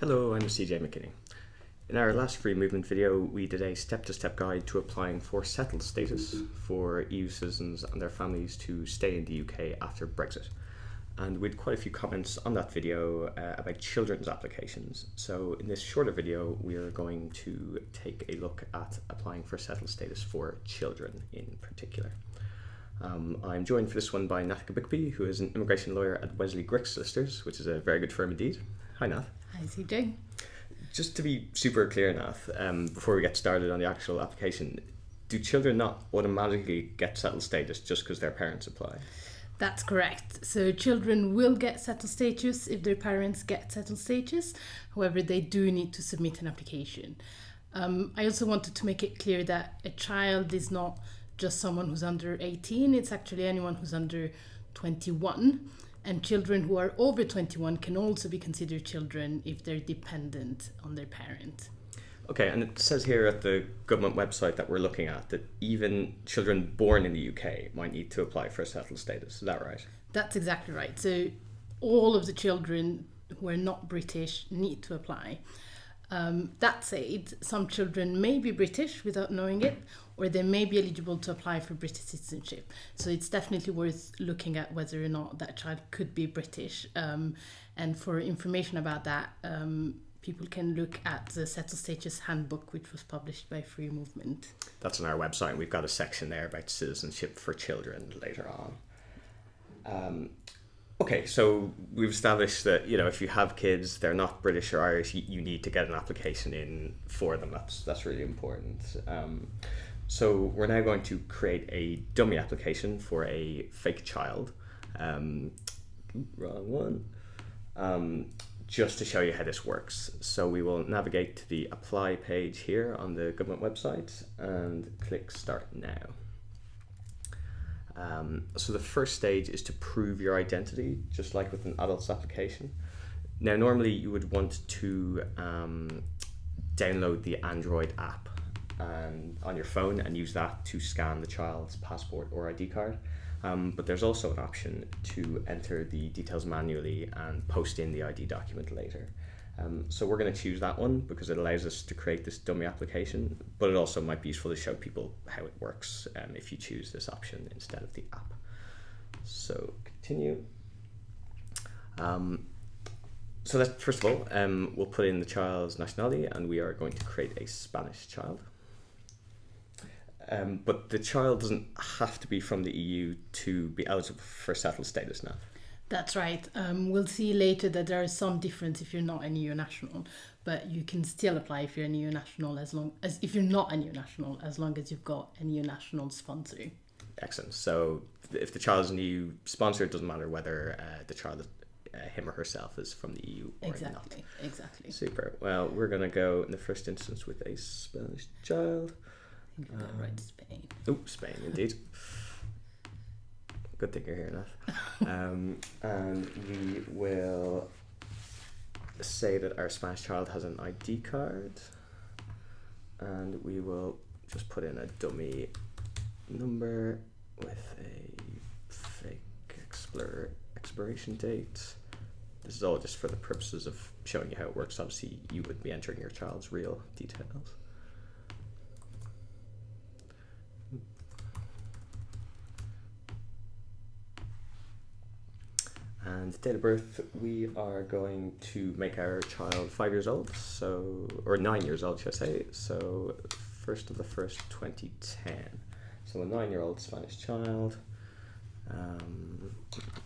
Hello, I'm CJ McKinney. In our last free movement video, we did a step-to-step guide to applying for settled status for EU citizens and their families to stay in the UK after Brexit. And we had quite a few comments on that video about children's applications. So in this shorter video, we are going to take a look at applying for settled status for children in particular. I'm joined for this one by Nath Gbikpi, who is an immigration lawyer at Wesley, Gryk Solicitors, which is a very good firm indeed. Hi, Nath. Hi, CJ. Just to be super clear, Nath, before we get started on the actual application, do children not automatically get settled status just because their parents apply? That's correct. So children will get settled status if their parents get settled status. However, they do need to submit an application. I also wanted to make it clear that a child is not just someone who's under 18. It's actually anyone who's under 21. And children who are over 21 can also be considered children if they're dependent on their parent. Okay, and it says here at the government website that we're looking at that even children born in the UK might need to apply for settled status. Is that right? That's exactly right. So all of the children who are not British need to apply. That said, some children may be British without knowing it, or they may be eligible to apply for British citizenship. So it's definitely worth looking at whether or not that child could be British. And for information about that, people can look at the Settled Status Handbook, which was published by Free Movement. That's on our website. We've got a section there about citizenship for children later on. Okay, so we've established that, you know, if you have kids, they're not British or Irish, you need to get an application in for them. That's really important. So we're now going to create a dummy application for a fake child. Wrong one. Just to show you how this works. So we will navigate to the apply page here on the government website and click start now. So the first stage is to prove your identity, just like with an adult's application. Now, normally you would want to download the Android app on your phone and use that to scan the child's passport or ID card. But there's also an option to enter the details manually and post in the ID document later. So we're going to choose that one because it allows us to create this dummy application, but it also might be useful to show people how it works if you choose this option instead of the app. So continue. So that, first of all, we'll put in the child's nationality and we are going to create a Spanish child. But the child doesn't have to be from the EU to be eligible for settled status now. That's right. We'll see later that there is some difference if you're not an EU national, but you can still apply if you're an EU national as long as if you're not an EU national, as long as you've got an EU national sponsor. Excellent. So if the child is an EU sponsor, it doesn't matter whether the child, him or herself, is from the EU or not. Exactly. Super. Well, we're going to go in the first instance with a Spanish child. I think we got right to Spain. Oh, Spain, indeed. Good thing you're here, Nath. And we will say that our Spanish child has an ID card, and we will just put in a dummy number with a fake expiration date. This is all just for the purposes of showing you how it works. Obviously, you would be entering your child's real details. And date of birth, we are going to make our child 5 years old, or 9 years old, should I say, so 1st of the 1st, 2010. So a 9-year-old Spanish child.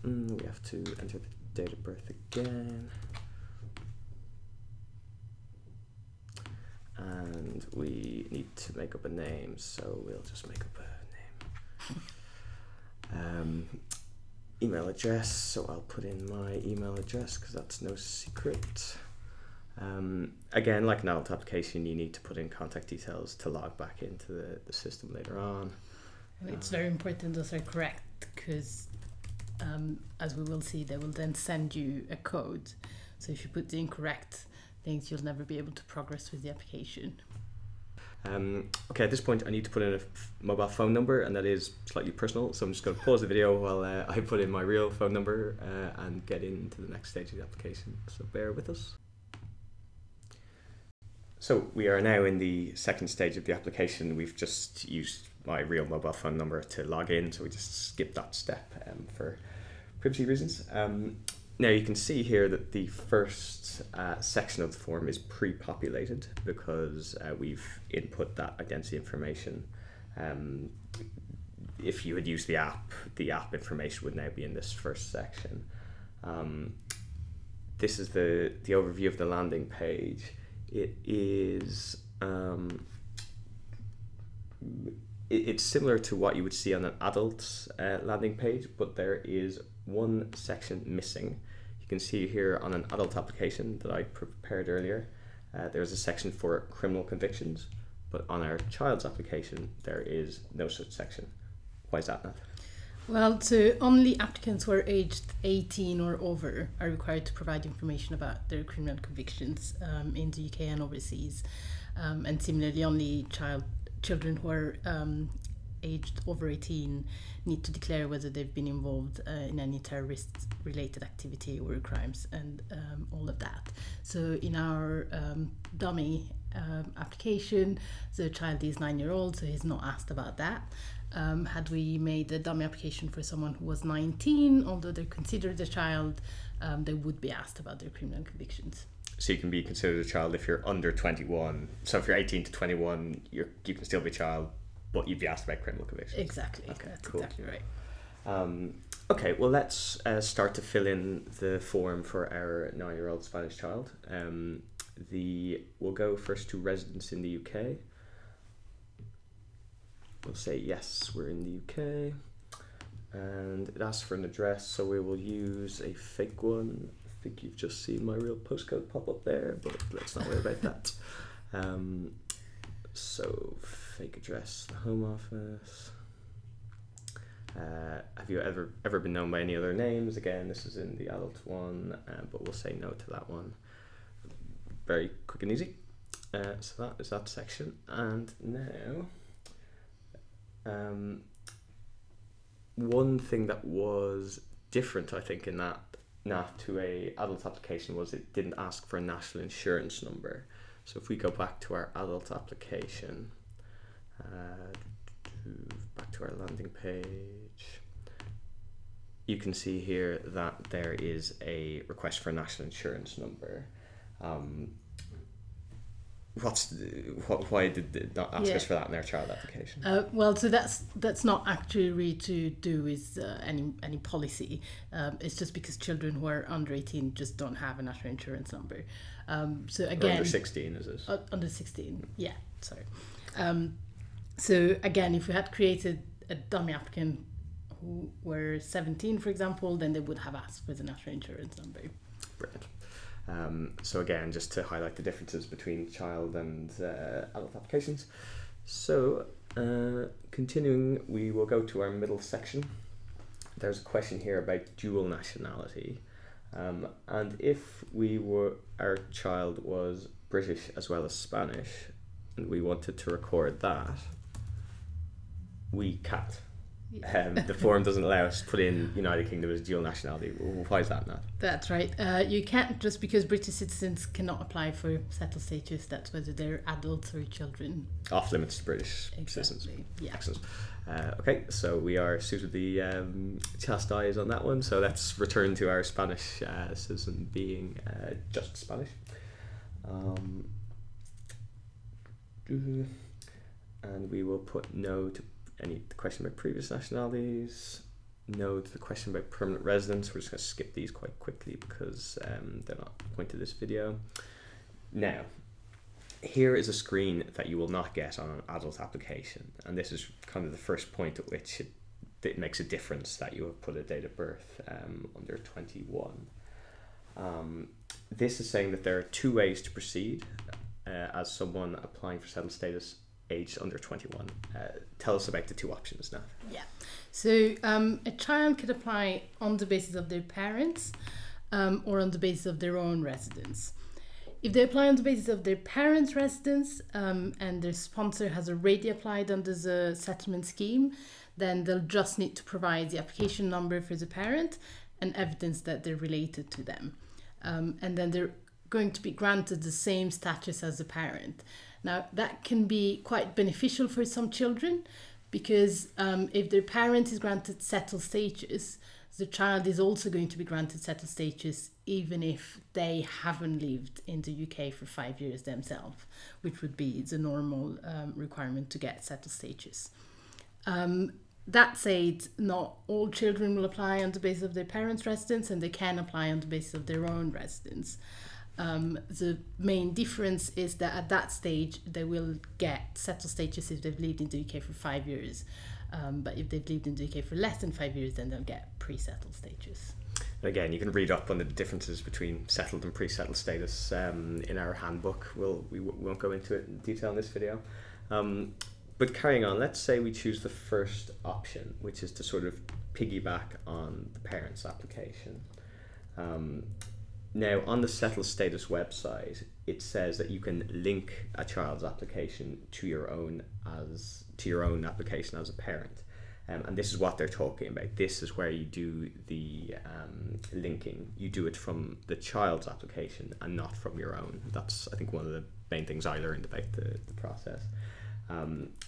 We have to enter the date of birth again. And we need to make up a name, so we'll just make up a name. Email address, so I'll put in my email address because that's no secret. Again, like an adult application, you need to put in contact details to log back into the system later on. It's very important those are correct because as we will see, they will then send you a code. So if you put the incorrect things, you'll never be able to progress with the application. Okay, at this point I need to put in a mobile phone number, and that is slightly personal, so I'm just going to pause the video while I put in my real phone number and get into the next stage of the application, so bear with us. So we are now in the second stage of the application. We've just used my real mobile phone number to log in, so we just skipped that step for privacy reasons. Now you can see here that the first section of the form is pre-populated because we've input that identity information. If you had used the app information would now be in this first section. This is the overview of the landing page. It is it's similar to what you would see on an adult landing page, but there is one section missing. You can see here on an adult application that I prepared earlier, there's a section for criminal convictions, but on our child's application there is no such section. Why is that, Nath? Well, so only applicants who are aged 18 or over are required to provide information about their criminal convictions in the UK and overseas. And similarly, only children who are aged over 18 need to declare whether they've been involved in any terrorist-related activity or crimes and all of that. So in our dummy application, the child is 9-year-old, so he's not asked about that. Had we made a dummy application for someone who was 19, although they're considered a child, they would be asked about their criminal convictions. So you can be considered a child if you're under 21. So if you're 18 to 21, you can still be a child, but you'd be asked about criminal convictions. Exactly. Okay, that's cool. exactly right. Okay, well let's start to fill in the form for our 9-year-old Spanish child. We'll go first to residence in the UK. We'll say yes, we're in the UK, and it asks for an address, so we will use a fake one. I think you've just seen my real postcode pop up there, but let's not worry about that. So fake address, the Home Office. Have you ever been known by any other names? Again, this is in the adult one, but we'll say no to that one. Very quick and easy. So that is that section, and now. One thing that was different, I think, in that Nath to a adult application was it didn't ask for a national insurance number. So if we go back to our adult application, back to our landing page, you can see here that there is a request for a national insurance number. Why did it not ask us for that in our child application? Well, so that's not actually to do with any policy. It's just because children who are under 18 just don't have a national insurance number. So again, or under 16 is it? Under 16, yeah. Sorry. So again, if we had created a dummy applicant who were 17, for example, then they would have asked for the national insurance number. Brilliant. So again, just to highlight the differences between child and adult applications. So continuing, we will go to our middle section. There's a question here about dual nationality, and if our child was British as well as Spanish, and we wanted to record that, we can't. The form doesn't allow us to put in United Kingdom as dual nationality. Why is that, Nath? That's right. You can't, just because British citizens cannot apply for settled status. That's whether they're adults or children. Off limits to British citizens. Yeah. Excellent. Okay, so we are suitably chastised on that one. So let's return to our Spanish citizen being just Spanish. And we will put no to the question about previous nationalities, no to the question about permanent residence. We're just going to skip these quite quickly because they're not the point of this video. Now, here is a screen that you will not get on an adult application, and this is kind of the first point at which it makes a difference that you have put a date of birth under 21. This is saying that there are two ways to proceed as someone applying for settled status aged under 21. Tell us about the two options now. Yeah, so a child could apply on the basis of their parents or on the basis of their own residence. If they apply on the basis of their parents' residence and their sponsor has already applied under the settlement scheme, then they'll just need to provide the application number for the parent and evidence that they're related to them. And then they're going to be granted the same status as the parent. Now, that can be quite beneficial for some children because if their parent is granted settled status, the child is also going to be granted settled status even if they haven't lived in the UK for 5 years themselves, which would be the normal requirement to get settled status. That said, not all children will apply on the basis of their parents' residence, and they can apply on the basis of their own residence. The main difference is that at that stage they will get settled status if they've lived in the UK for 5 years. But if they've lived in the UK for less than 5 years, then they'll get pre-settled status. Again, you can read up on the differences between settled and pre-settled status in our handbook. We won't go into it in detail in this video. But carrying on, let's say we choose the first option, which is to sort of piggyback on the parent's application. Now, on the settled status website, it says that you can link a child's application to your own application as a parent. And this is what they're talking about. This is where you do the linking. You do it from the child's application and not from your own. That's, I think, one of the main things I learned about the process.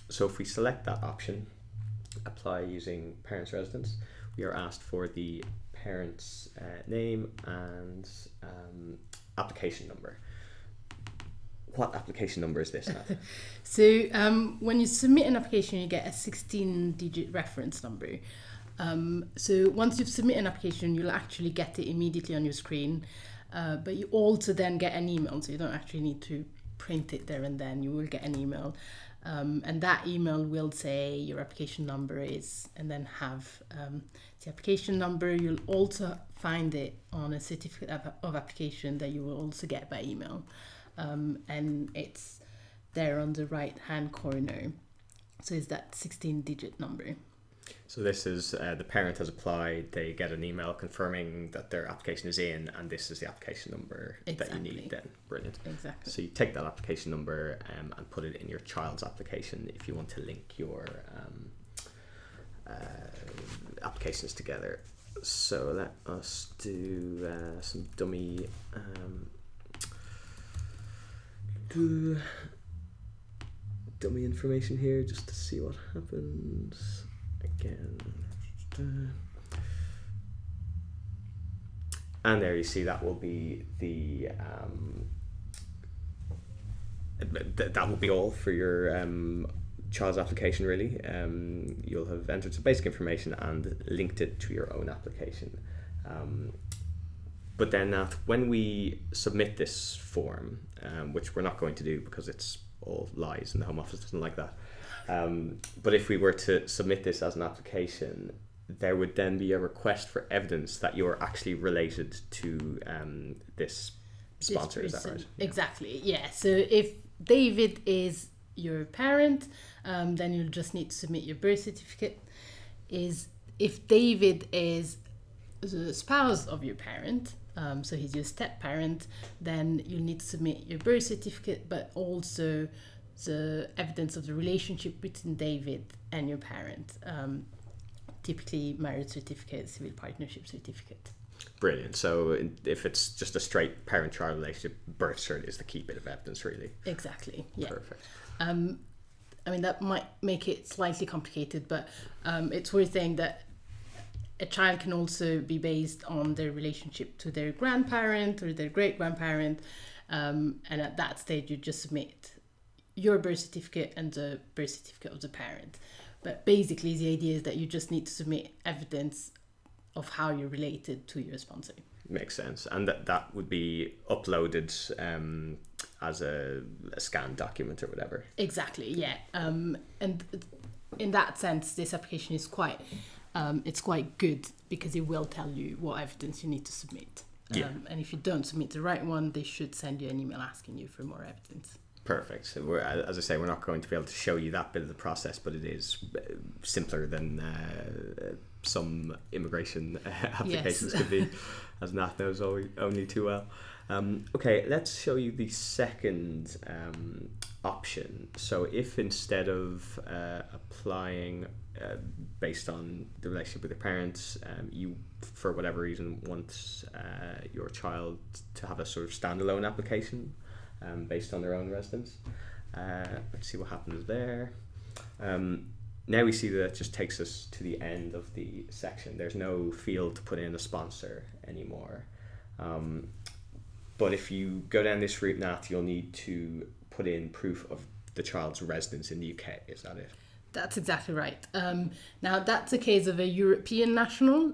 So if we select that option, apply using parent's residence, we are asked for the parent's name and application number. What application number is this, Nath? So when you submit an application, you get a 16-digit reference number. So once you've submitted an application, you'll actually get it immediately on your screen. But you also then get an email, so you don't actually need to print it there and then. You will get an email. And that email will say your application number is, and then have the application number. You'll also find it on a certificate of application that you will also get by email. And it's there on the right hand corner. So it's that 16-digit number. So this is the parent has applied, they get an email confirming that their application is in, and this is the application number that you need then. Brilliant. Exactly. So you take that application number and put it in your child's application if you want to link your applications together. So let us do some dummy information here just to see what happens. Again, and there you see that will be the that will be all for your child's application really. You'll have entered some basic information and linked it to your own application. But then when we submit this form, which we're not going to do because it's all lies and the Home Office doesn't like that, but if we were to submit this as an application, there would then be a request for evidence that you're actually related to this sponsor. Is that right? Exactly, yeah. So if David is your parent, then you'll just need to submit your birth certificate. If David is the spouse of your parent, so he's your step parent, then you'll need to submit your birth certificate, but also the evidence of the relationship between David and your parent, typically marriage certificate, civil partnership certificate. Brilliant. So if it's just a straight parent-child relationship, birth cert is the key bit of evidence, really. Exactly. Yeah. Perfect. I mean, that might make it slightly complicated, but it's worth saying that a child can also be based on their relationship to their grandparent or their great-grandparent, and at that stage you just submit your birth certificate and the birth certificate of the parent. But basically the idea is that you just need to submit evidence of how you're related to your sponsor. Makes sense. And that would be uploaded as a scanned document or whatever. Exactly, yeah. And in that sense, this application is quite good because it will tell you what evidence you need to submit. Yeah. And if you don't submit the right one, they should send you an email asking you for more evidence. Perfect. So as I say, we're not going to be able to show you that bit of the process, but it is simpler than some immigration applications could be, as Nath knows only too well. Okay, let's show you the second option. So if instead of applying based on the relationship with your parents, you, for whatever reason, want your child to have a sort of standalone application based on their own residence. Let's see what happens there. Now we see that it just takes us to the end of the section. There's no field to put in a sponsor anymore. But if you go down this route, Nath, you'll need to put in proof of the child's residence in the UK. Is that it? That's exactly right. Now, that's a case of a European national.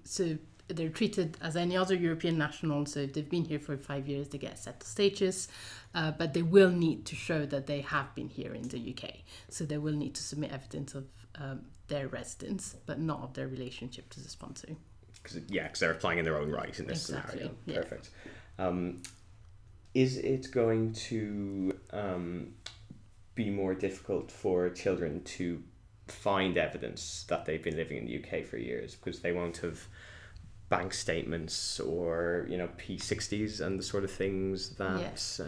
So they're treated as any other European national. So if they've been here for 5 years, they get settled status. But they will need to show that they have been here in the UK. So they will need to submit evidence of their residence, but not of their relationship to the sponsor. Because they're applying in their own right in this scenario. Yeah. Perfect. Is it going to be more difficult for children to find evidence that they've been living in the UK for years, because they won't have bank statements or P60s and the sort of things that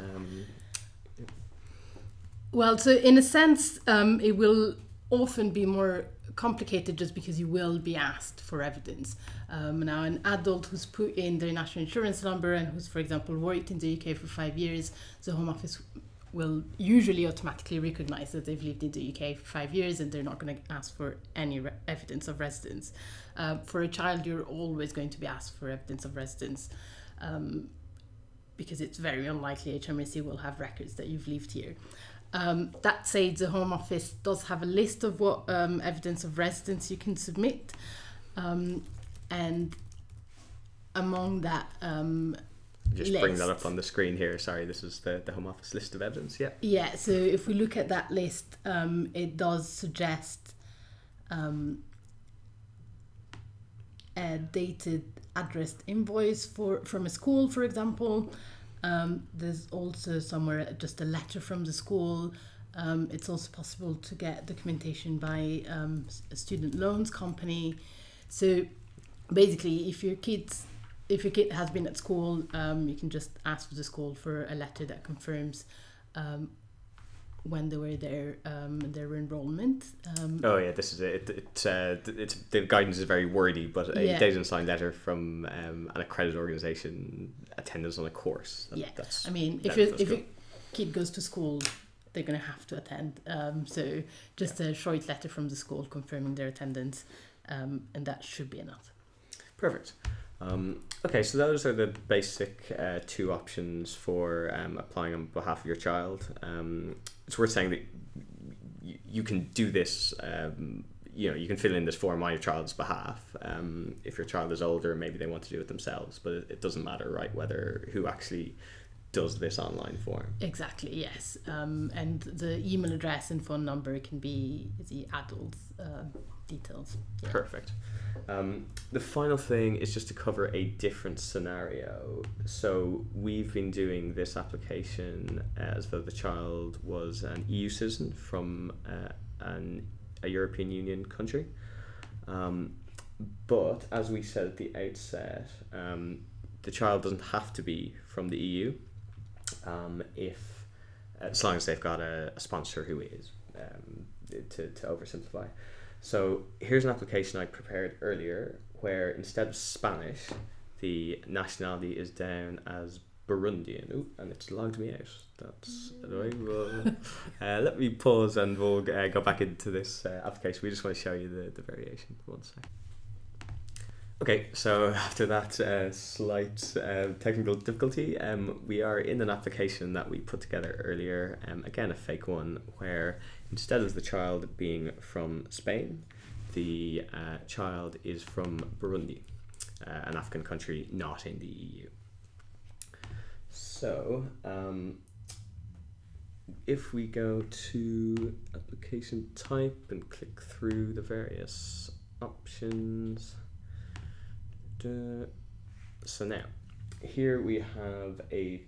well, so in a sense it will often be more complicated just because you will be asked for evidence. Now, an adult who's put in their national insurance number and who's, for example, worked in the UK for 5 years, the Home Office will usually automatically recognise that they've lived in the UK for 5 years, and they're not going to ask for any evidence of residence. For a child, you're always going to be asked for evidence of residence because it's very unlikely HMRC will have records that you've lived here. That said, the Home Office does have a list of what evidence of residence you can submit, and among that just list, bring that up on the screen here. Sorry, this is the Home Office list of evidence. Yeah, so if we look at that list, it does suggest a dated addressed invoice from a school, for example. There's also somewhere just a letter from the school. It's also possible to get documentation by a student loans company. So basically, if your kid has been at school, you can just ask for the school for a letter that confirms when they were there, their enrollment. This is it. It's the guidance is very wordy, but a dated and signed letter from an accredited organisation, attendance on a course. I mean, if your kid goes to school, they're going to have to attend. So just a short letter from the school confirming their attendance, and that should be enough. Perfect. Okay, so those are the basic two options for applying on behalf of your child. It's worth saying that you can do this, you can fill in this form on your child's behalf. If your child is older, maybe they want to do it themselves, but it doesn't matter, right, who actually does this online form. Exactly, yes. And the email address and phone number can be the adult's details. Yeah. Perfect. The final thing is just to cover a different scenario. So we've been doing this application as though the child was an EU citizen from a European Union country. But as we said at the outset, the child doesn't have to be from the EU as long as they've got a sponsor who is, to oversimplify. So here's an application I prepared earlier where instead of Spanish, the nationality is down as Burundian. Ooh, and it's logged me out. That's annoying. Let me pause and we'll go back into this application. We just want to show you the variation. 1 sec. Okay, so after that slight technical difficulty, we are in an application that we put together earlier, again a fake one, where instead of the child being from Spain, the child is from Burundi, an African country not in the EU. So if we go to application type and click through the various options. So now, here we have a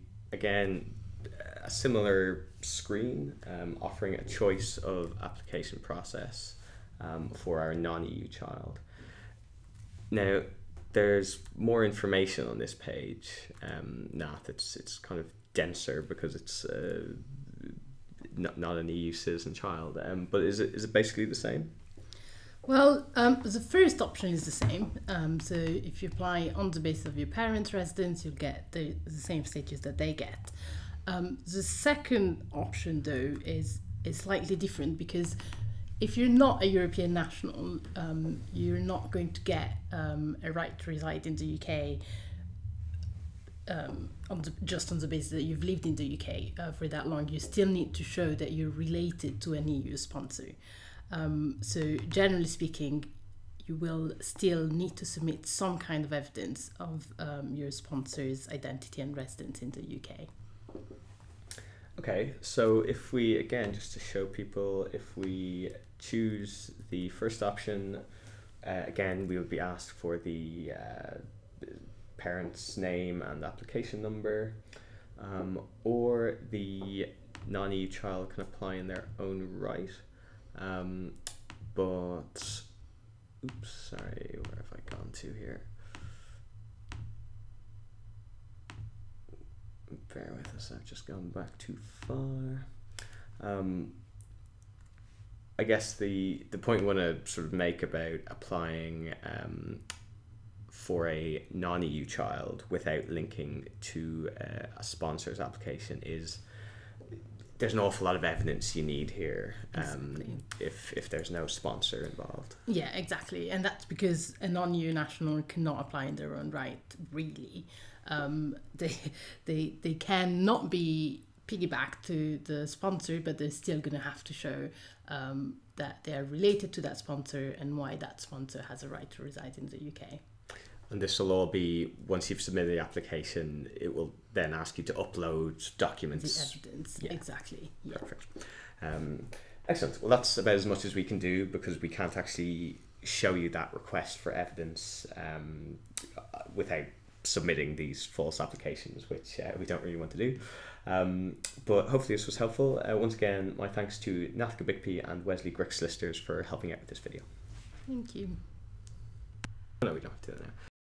similar screen offering a choice of application process for our non-EU child. Now, there's more information on this page. Nath, it's kind of denser because it's not an EU citizen child. But is it basically the same? Well, the first option is the same. So if you apply on the basis of your parents' residence, you'll get the same status that they get. The second option, though, is slightly different, because if you're not a European national, you're not going to get a right to reside in the UK just on the basis that you've lived in the UK for that long. You still need to show that you're related to an EU sponsor. So generally speaking, you will still need to submit some kind of evidence of your sponsor's identity and residence in the UK. Okay, so if we, again, just to show people, if we choose the first option, again, we would be asked for the parent's name and application number, or the non-EU child can apply in their own right. But, oops, sorry, where have I gone to here? Bear with us, I've just gone back too far. I guess the point we want to sort of make about applying for a non-EU child without linking to a sponsor's application is there's an awful lot of evidence you need here if there's no sponsor involved. Yeah, exactly. And that's because a non-EU national cannot apply in their own right, really. They cannot be piggybacked to the sponsor, but they're still going to have to show that they are related to that sponsor and why that sponsor has a right to reside in the UK. And this will all be, once you've submitted the application, it will then ask you to upload documents. The evidence, yeah. Exactly. Yeah. Perfect. Excellent. Well, that's about as much as we can do, because we can't actually show you that request for evidence without submitting these false applications, which we don't really want to do. But hopefully this was helpful. Once again, my thanks to Nath, Gbikpi and Wesley, Gryk Solicitors, for helping out with this video. Thank you. No, we don't have to do that now.